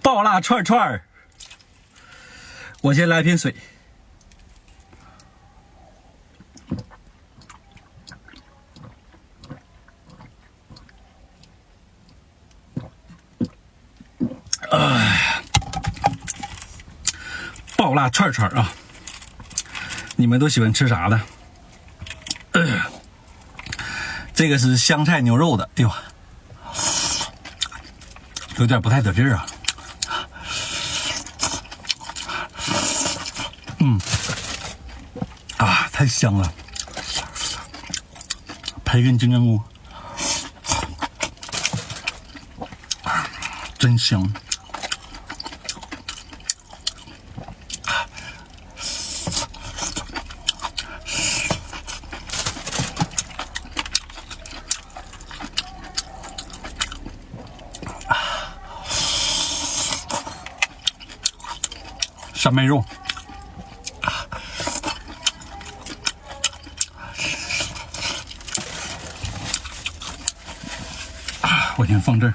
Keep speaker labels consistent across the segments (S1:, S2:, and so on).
S1: 爆辣串串儿，我先来瓶水。爆辣串串啊，你们都喜欢吃啥的？这个是香菜牛肉的，哎呦，有点不太得劲儿啊。太香了，培根金针菇，真香。扇贝肉，我先放这儿。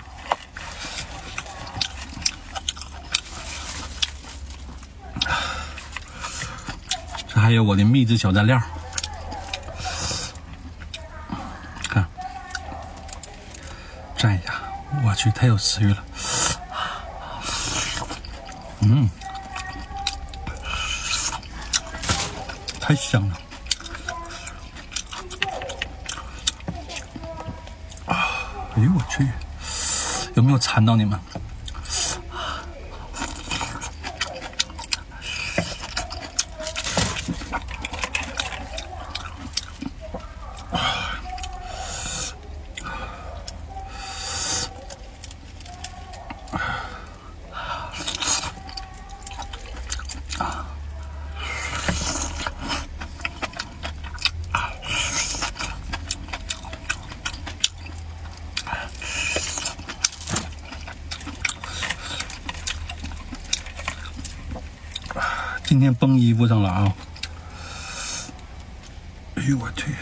S1: 这还有我的秘制小蘸料，看，蘸一下。我去，太有食欲了。太香了。哎呦我去，有没有馋到你们？今天崩衣服上了啊！哎呦我去！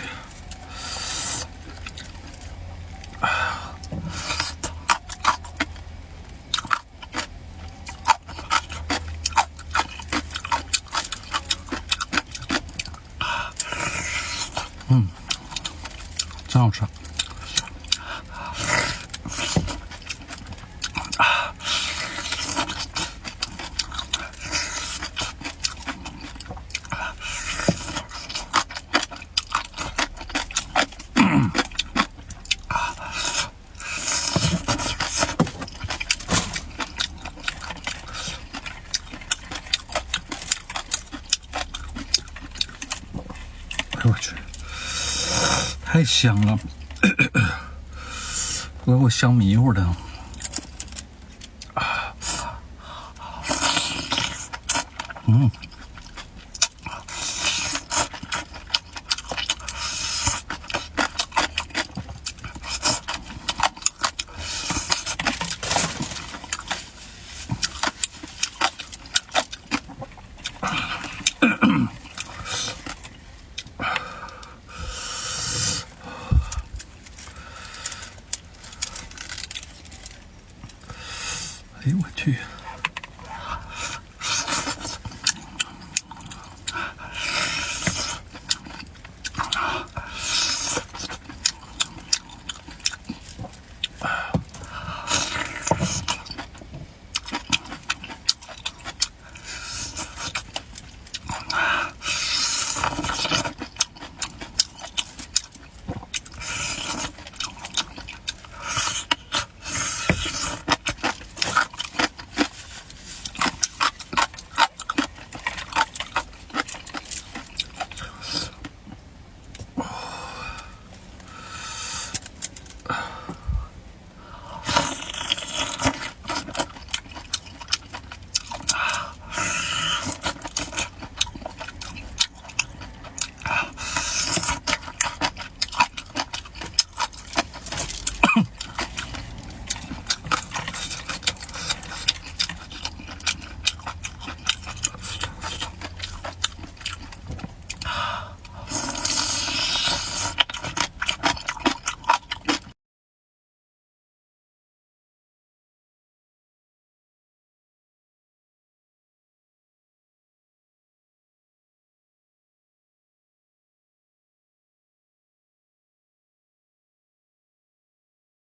S1: 真好吃。我去，太香了！我给我香迷糊的。哎呦我去！